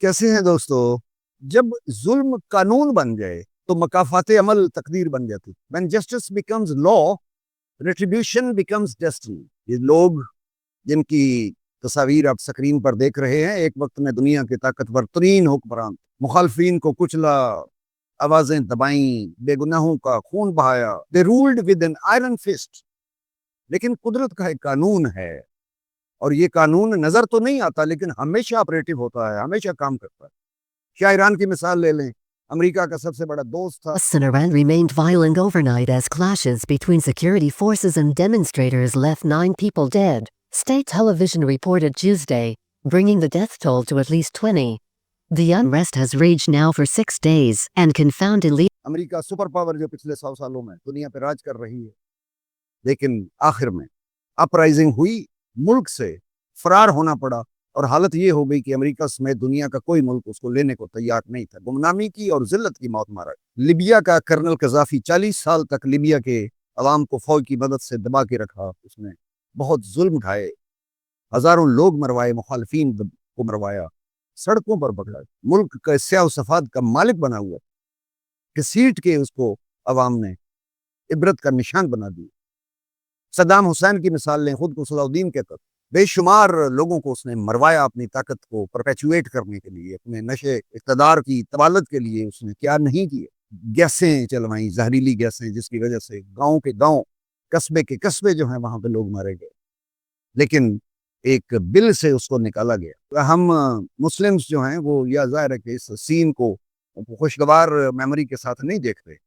कैसे हैं दोस्तों? जब जुल्म कानून बन जाए तो मकाफात अमल तकदीर बन जाती। When justice becomes law, retribution becomes destiny। ये लोग जिनकी तस्वीर आप स्क्रीन पर देख रहे हैं, एक वक्त में दुनिया के ताकतवर तरीन हुक्मरान, मुखालफिन को कुचला, आवाजें दबाई, बेगुनाहों का खून बहाया। They ruled with an iron fist। लेकिन कुदरत का एक कानून है, और ये कानून नजर तो नहीं आता लेकिन हमेशा ऑपरेटिव होता है, हमेशा काम करता है। क्या ईरान की मिसाल ले लें, अमेरिका का सबसे बड़ा दोस्त था। In Iran remained violent overnight as clashes between security forces and demonstrators left 9 people dead, state television reported Tuesday, bringing the death toll to at least 20. The unrest has raged now for 6 days and confounded leaders. America super power जो पिछले 100 सालों में दुनिया पे राज कर रही है, लेकिन आखिर में अपराइजिंग हुई, मुल्क से फरार होना पड़ा, और हालत ये हो गई कि अमेरिका समेत दुनिया का कोई मुल्क उसको लेने को तैयार नहीं था। गुमनामी की और जिल्लत की मौत मारा। लिबिया का कर्नल कजाफी 40 साल तक लिबिया के अवाम को फौज की मदद से दबा के रखा। उसने बहुत जुल्म उठाए, हजारों लोग मरवाए, मुखालफिन को मरवाया, सड़कों पर पकड़ा, मुल्क का स्याह सफाद का मालिक बना हुआ, घसीट के उसको अवाम ने इबरत का निशान बना दिया। सद्दाम हुसैन की मिसाल लें, खुद को सलाउद्दीन कहता था। बेशुमार लोगों को उसने मरवाया अपनी ताकत को परपेचुएट करने के लिए, अपने नशे इक़्तिदार की तवालत के लिए उसने क्या नहीं किया। गैसें चलवाई, जहरीली गैसें, जिसकी वजह से गांव के गांव, कस्बे के कस्बे जो हैं वहां पे लोग मारे गए, लेकिन एक बिल से उसको निकाला गया। हम मुस्लिम्स जो हैं वो या जाहिर है कि इस सीन को खुशगवार मेमोरी के साथ नहीं देखते,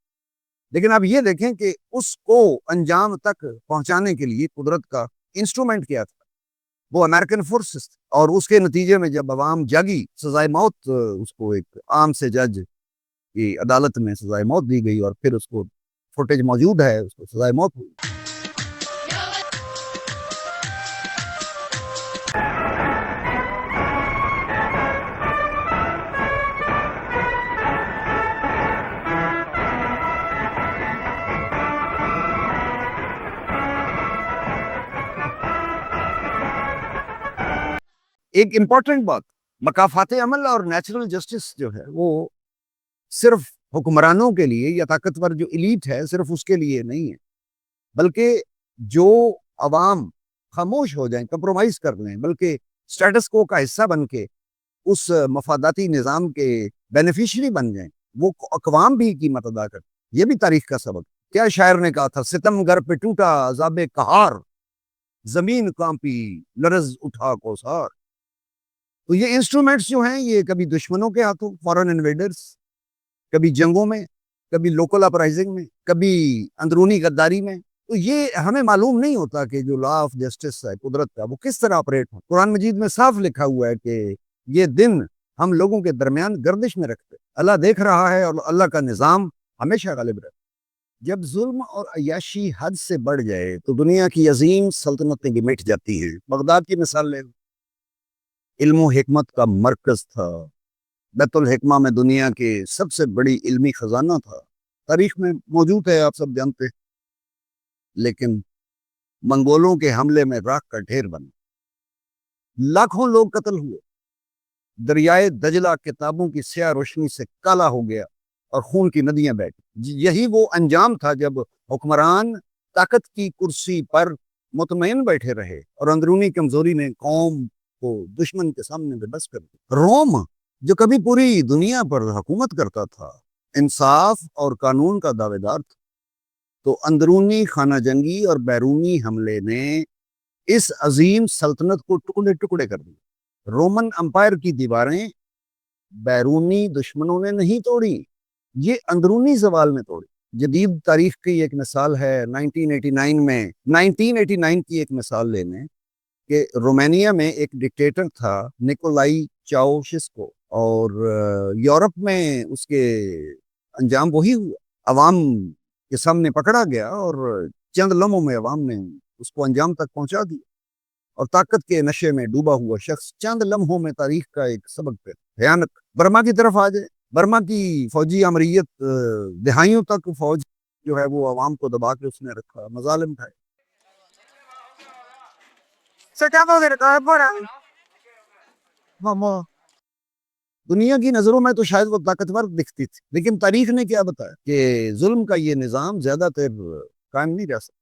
लेकिन आप ये देखें कि उसको अंजाम तक पहुंचाने के लिए कुदरत का इंस्ट्रूमेंट क्या था, वो अमेरिकन फोर्सेस। और उसके नतीजे में जब अवाम जागी, सजाए मौत उसको एक आम से जज की अदालत में सजाए मौत दी गई, और फिर उसको फुटेज मौजूद है, उसको सजाए मौत हुई। एक इंपॉर्टेंट बात, मकाफात अमल और नेचुरल जस्टिस जो है वो सिर्फ हुक्मरानों के लिए या ताकतवर जो इलीट है सिर्फ उसके लिए नहीं है, बल्कि जो अवाम खामोश हो जाएं, कंप्रोमाइज कर लें, बल्कि स्टेटस को का हिस्सा बन के उस मफादाती निज़ाम के बेनिफिशियरी बन जाएं, वो अकवाम भी कीमत अदा कर। ये भी तारीख का सबक। क्या शायर ने कहा था, सितम घर पे टूटा अज़ाबे कहार, जमीन कांपी लरज उठा कोसार। तो ये इंस्ट्रूमेंट्स जो हैं ये कभी दुश्मनों के हाथों, फॉरेन इन्वेडर्स, कभी जंगों में, कभी लोकल अपराइजिंग में, कभी अंदरूनी गद्दारी में। तो ये हमें मालूम नहीं होता कि जो लॉ ऑफ जस्टिस है कुदरत का, वो किस तरह ऑपरेट हो। कुरान मजीद में साफ लिखा हुआ है कि ये दिन हम लोगों के दरमियान गर्दिश में रखते, अल्लाह देख रहा है और अल्लाह का निज़ाम हमेशा गालिब रहता है। जब जुल्म और अय्याशी हद से बढ़ जाए तो दुनिया की अजीम सल्तनतें भी मिट जाती हैं। बगदाद की मिसाल ले, इल्म हिकमत का मरकज था, बैतुल हिकमा में दुनिया के सबसे बड़ी इल्मी खजाना था, तारीख में मौजूद है, आप सब जानते हैं। लेकिन मंगोलों के हमले में राख का ढेर बना, लाखों लोग कत्ल हुए, दरियाए दजला किताबों की स्याह रोशनी से काला हो गया और खून की नदियां बहती। यही वो अंजाम था जब हुक्मरान ताकत की कुर्सी पर मुतमईन बैठे रहे और अंदरूनी कमजोरी ने कौम को दुश्मन के सामने बेबस कर दिया। रोम जो कभी पूरी दुनिया पर हुकूमत करता था, इंसाफ और कानून का दावेदार था, तो अंदरूनी खाना जंगी और बैरूनी हमले ने इस अजीम सल्तनत को टुकड़े टुकड़े कर दिया। रोमन अंपायर की दीवारें बैरूनी दुश्मनों ने नहीं तोड़ी, ये अंदरूनी जवाल ने तोड़ी। जदीद तारीख की एक मिसाल है 1989 की एक मिसाल लेने कि रोमानिया में एक डिक्टेटर था निकोलाई चाउशेस्को, और यूरोप में उसके अंजाम वही हुआ। अवाम के सामने पकड़ा गया और चंद लम्हों में अवाम ने उसको अंजाम तक पहुंचा दिया, और ताकत के नशे में डूबा हुआ शख्स चंद लम्हों में तारीख का एक सबक पे भयानक। बर्मा की तरफ आ जाए, बर्मा की फौजी अमरीयत, दिहाइयों तक फौज जो है वो अवाम को दबा के उसने रखा, मजालिम उठाए। Se acabó de recabar por ahí. Vamos. دنیا کی نظروں میں تو شاید وہ طاقتور دکھتی تھی، لیکن تاریخ نے کیا بتایا کہ ظلم کا یہ نظام زیادہ تر قائم نہیں رہ سکتا۔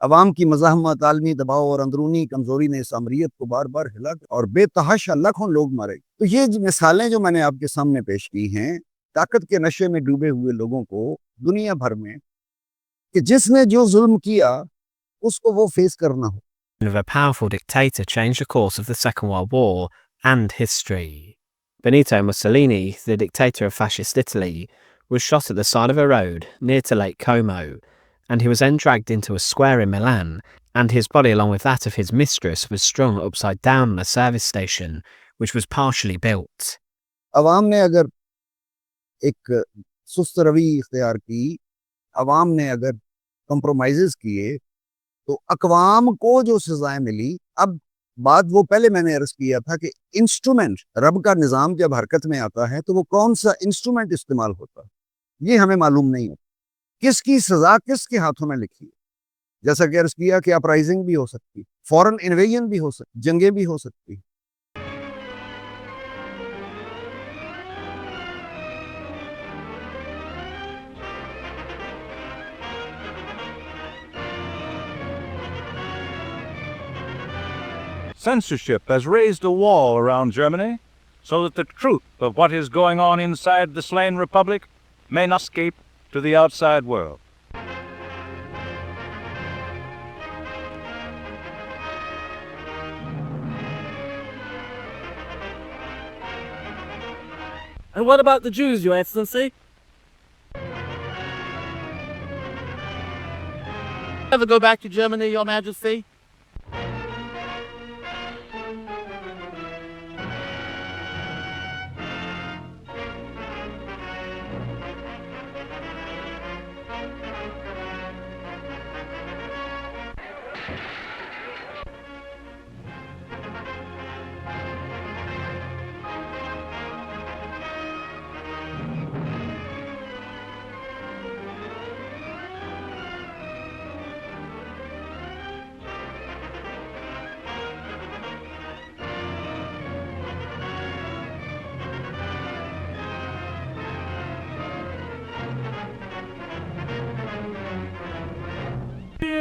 عوام کی مزاحمت، عالمی دباؤ اور اندرونی کمزوری نے اس امریت کو بار بار ہلا اور بے تحاشا لاکھوں لوگ مارے۔ تو یہ مثالیں جو میں نے آپ کے سامنے پیش کی ہیں، طاقت کے نشے میں ڈوبے ہوئے لوگوں کو دنیا بھر میں، کہ جس نے جو ظلم کیا اس کو وہ فیس کرنا ہو۔ of a powerful dictator changed the course of the Second World War and history. Benito Mussolini, the dictator of fascist Italy, was shot at the side of a road near to Lake Como, and he was then dragged into a square in Milan, and his body along with that of his mistress was strung upside down on a service station, which was partially built. عوام نے اگر ایک سست روی اختیار کی، عوام نے اگر کمپرومائزز کیے، تو اقوام کو جو سزائیں ملی، اب بات وہ پہلے میں نے عرض کیا تھا کہ انسٹرومنٹ، رب کا نظام جب حرکت میں آتا ہے تو وہ کون سا انسٹرومنٹ استعمال ہوتا ہے یہ ہمیں معلوم نہیں ہوتا، کس کی سزا کس کے ہاتھوں میں لکھی ہے۔ جیسا کہ عرض کیا کہ اپرائزنگ بھی ہو سکتی، فورن انویژن بھی ہو سکتی، جنگیں بھی ہو سکتی۔ Censorship has raised a wall around Germany so that the truth of what is going on inside the slain republic may not escape to the outside world. And what about the Jews, Your Excellency? Ever go back to Germany, Your Majesty?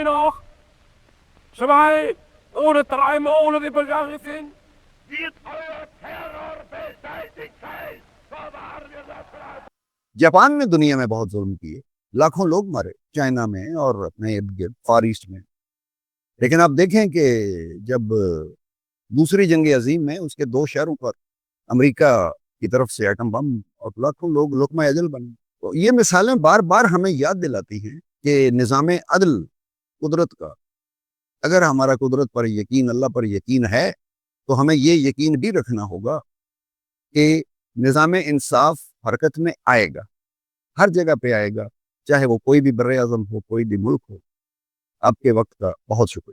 Noch 2 oder 3 Monate begangen sind, wird euer Terror beseitigt sein. So wahr wir das. Japan نے دنیا میں بہت ظلم کیے، لاکھوں لوگ مرے، China میں اور اپنے ارد گرد فار ایسٹ میں، لیکن آپ دیکھیں کہ جب دوسری جنگ عظیم میں اس کے 2 شہروں پر امریکہ کی طرف سے ایٹم بم اور لاکھوں لوگ لقمہ اجل بنے، تو یہ مثالیں بار بار ہمیں یاد دلاتی ہیں کہ نظام عدل قدرت کا، اگر ہمارا قدرت پر یقین، اللہ پر یقین ہے، تو ہمیں یہ یقین بھی رکھنا ہوگا کہ نظام انصاف حرکت میں آئے گا، ہر جگہ پہ آئے گا، چاہے وہ کوئی بھی بر اعظم ہو، کوئی بھی ملک ہو۔ آپ کے وقت کا بہت شکریہ۔